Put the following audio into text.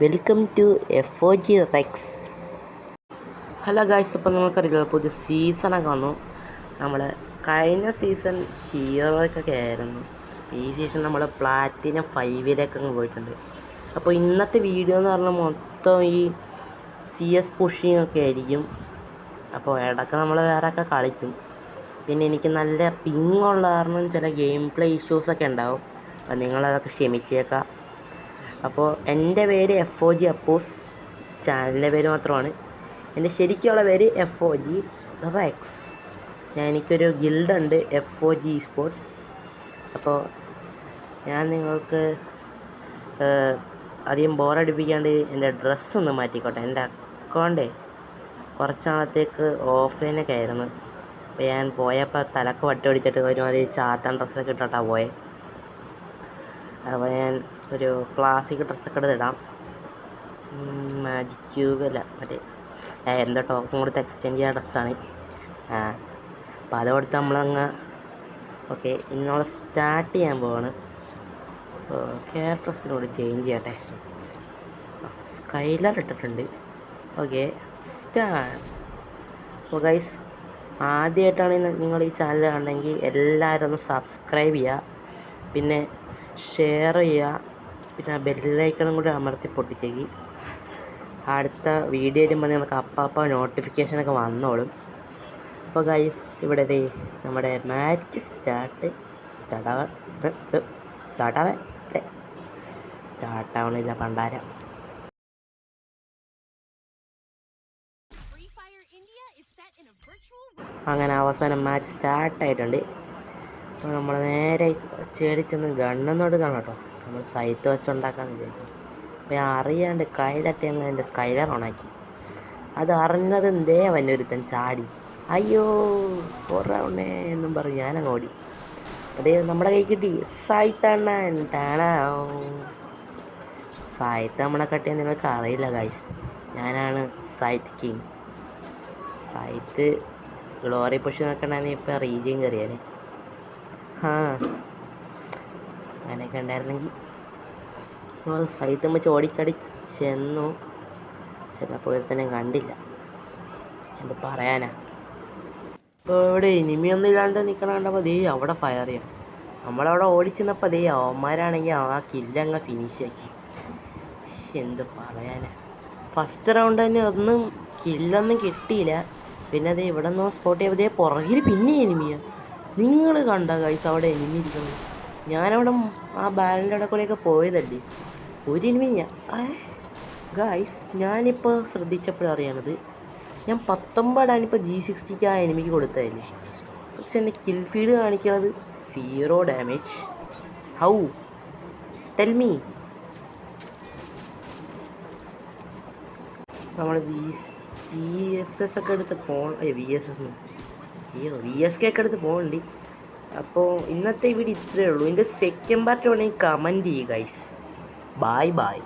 Welcome to FOG Rex. Hello guys, ഇപ്പം നിങ്ങൾക്കറിയില്ല പുതിയ സീസണൊക്കെ വന്നു. നമ്മൾ കഴിഞ്ഞ സീസൺ ഹീറോയ്ക്കൊക്കെ ആയിരുന്നു. ഈ സീസൺ നമ്മൾ പ്ലാറ്റിനം 5-ലേക്കൊക്കെ പോയിട്ടുണ്ട്. അപ്പോൾ ഇന്നത്തെ വീഡിയോ എന്ന് പറഞ്ഞാൽ മൊത്തം ഈ CS പുഷിങ് ഒക്കെ ആയിരിക്കും. അപ്പോൾ ഇടയ്ക്ക് നമ്മൾ വേറെയൊക്കെ കളിക്കും. പിന്നെ എനിക്ക് നല്ല പിങ് ഉള്ള കാരണം ചില ഗെയിം പ്ലേ ഇഷ്യൂസൊക്കെ ഉണ്ടാവും. അപ്പോൾ നിങ്ങളതൊക്കെ ക്ഷമിച്ചേക്കാം. അപ്പോൾ എൻ്റെ പേര് FOG അപ്പൂസ്, ചാനലിൻ്റെ പേര് മാത്രമാണ്. എൻ്റെ ശരിക്കുള്ള പേര് FOG റെക്സ്. എനിക്കൊരു ഗിൽഡുണ്ട്, FOG സ്പോർട്സ്. അപ്പോൾ ഞാൻ നിങ്ങൾക്ക് അധികം ബോറടിപ്പിക്കാണ്ട് എൻ്റെ ഡ്രസ്സൊന്ന് മാറ്റിക്കോട്ടെ. എൻ്റെ അക്കൗണ്ടേ കുറച്ച് നാളത്തേക്ക് ഓഫ്ലൈനൊക്കെ ആയിരുന്നു. അപ്പോൾ ഞാൻ പോയപ്പോൾ തലക്ക് വട്ടി പിടിച്ചിട്ട് ഒരുമാതിരി ചാത്തൻ ഡ്രസ്സൊക്കെ ഇട്ടോട്ടാണ് പോയത്. അപ്പോൾ ഞാൻ ഒരു ക്ലാസിക് ഡ്രസ്സൊക്കെ എടുത്തിടാം. മാജിക് ക്യൂബ് അല്ല, മറ്റേ എന്തോ ടോക്കൺ കൊടുത്ത് എക്സ്ചേഞ്ച് ചെയ്യുന്ന ഡ്രസ്സാണ്. അപ്പോൾ അത് കൊടുത്ത് നമ്മളങ്ങ് ഓക്കെ. ഇനി നമ്മൾ സ്റ്റാർട്ട് ചെയ്യാൻ പോവാണ്. അപ്പോൾ ക്യാരക്ടർ സ്കിനോട് ചേഞ്ച് ചെയ്യട്ടെ. സ്കൈലർ ഇട്ടിട്ടുണ്ട്. Okay, start. അപ്പോൾ ഗൈസ്, ആദ്യമായിട്ടാണ് നിങ്ങൾ ഈ ചാനൽ കാണണമെങ്കിൽ എല്ലാവരും ഒന്ന് സബ്സ്ക്രൈബ് ചെയ്യുക, പിന്നെ ഷെയർ ചെയ്യുക, പിന്നെ ആ ബെല്ലൈക്കണും കൂടി അമർത്തി പൊട്ടിച്ചേക്ക്. അടുത്ത വീഡിയോ വരുമ്പോൾ നിങ്ങൾക്ക് അപ്പം നോട്ടിഫിക്കേഷനൊക്കെ വന്നോളും. അപ്പോൾ ഗൈസ്, ഇവിടെ നമ്മുടെ മാച്ച് സ്റ്റാർട്ടാവണില്ല പണ്ടാരം. അങ്ങനെ അവസാനം മാച്ച് സ്റ്റാർട്ടായിട്ടുണ്ട്. അപ്പോൾ നമ്മൾ നേരെ ചേടിച്ചെന്ന് ഗണ്ണൊന്നും എടുക്കണം കേട്ടോ. നമ്മൾ സൈറ്റ് വെച്ചുണ്ടാക്കാമെന്ന് വിചാരിക്കും. അപ്പോൾ ഞാൻ അറിയാണ്ട് കൈ തട്ടി അങ്ങ് എൻ്റെ സ്കൈലർ ഓണാക്കി. അത് അറിഞ്ഞത് എന്തേ വന്നൊരുത്തൻ ചാടി, അയ്യോ പോറാവണേ എന്നും പറഞ്ഞ് ഞാനങ്ങ് ഓടി. അതേ നമ്മുടെ കൈ കിട്ടി. സൈത്തണ്ണൻ ടാണോ. സൈത്ത് നമ്മളെ കട്ടിയെന്ന് നിങ്ങൾക്ക് അറിയില്ല ഗൈസ്, ഞാനാണ് സൈത്ത് കിങ്. സൈത്ത് ഗ്ലോറി പുഷ് നോക്കണ്ടെന്ന് ഇപ്പം റീജിയും കയറിയാന്. അങ്ങനെയൊക്കെ ഉണ്ടായിരുന്നെങ്കിൽ നമ്മൾ സൈത്ത് വെച്ച് ഓടിച്ചടി ചെന്നപ്പോൾ തന്നെ കണ്ടില്ല. എന്ത് പറയാനാ. ഇപ്പോൾ ഇവിടെ ഇനിമിയൊന്നും ഇല്ലാണ്ട് നിൽക്കണ കണ്ടപ്പോൾ അവിടെ ഫയർ ചെയ്യാം. നമ്മളവിടെ ഓടിച്ചെന്നപ്പോൾ അവന്മാരാണെങ്കിൽ ആ കില്ലങ്ങ് ഫിനിഷ് ആക്കി. എന്ത് പറയാനാ. ഫസ്റ്റ് റൗണ്ട് തന്നെ ഒന്നും കില്ലൊന്നും കിട്ടിയില്ല. പിന്നെ ഇവിടെ നിന്ന് സ്പോട്ട് ചെയ്തേ പുറകിൽ പിന്നെ എനിമിയാണ്. നിങ്ങൾ കണ്ട ഗൈസ് അവിടെ എനിമി ഇരിക്കണം. ഞാനവിടെ ആ ബാലൻ്റെ അവിടെ കൂടെയൊക്കെ പോയതല്ലേ, ഒരു എനിമി ഗൈസ് ഞാനിപ്പോൾ ശ്രദ്ധിച്ചപ്പോഴറിയണത്, ഞാൻ 19 G60 ആ എനിമിക്ക് കൊടുത്തതല്ലേ, പക്ഷെ എൻ്റെ കിൽ ഫീഡ് കാണിക്കണത് 0 ഡാമേജ്. How, tell me. നമ്മൾ VSS ഒക്കെ എടുത്ത് VSK ഒക്കെ എടുത്ത് പോകണ്ടി. അപ്പോൾ ഇന്നത്തെ വീഡിയോ ഇത്രയേ ഉള്ളൂ. ഇതിൻ്റെ സെക്കൻഡ് പാർട്ട് വേണമെങ്കിൽ കമൻറ്റ് ചെയ്യുക ഗൈസ്. Bye bye.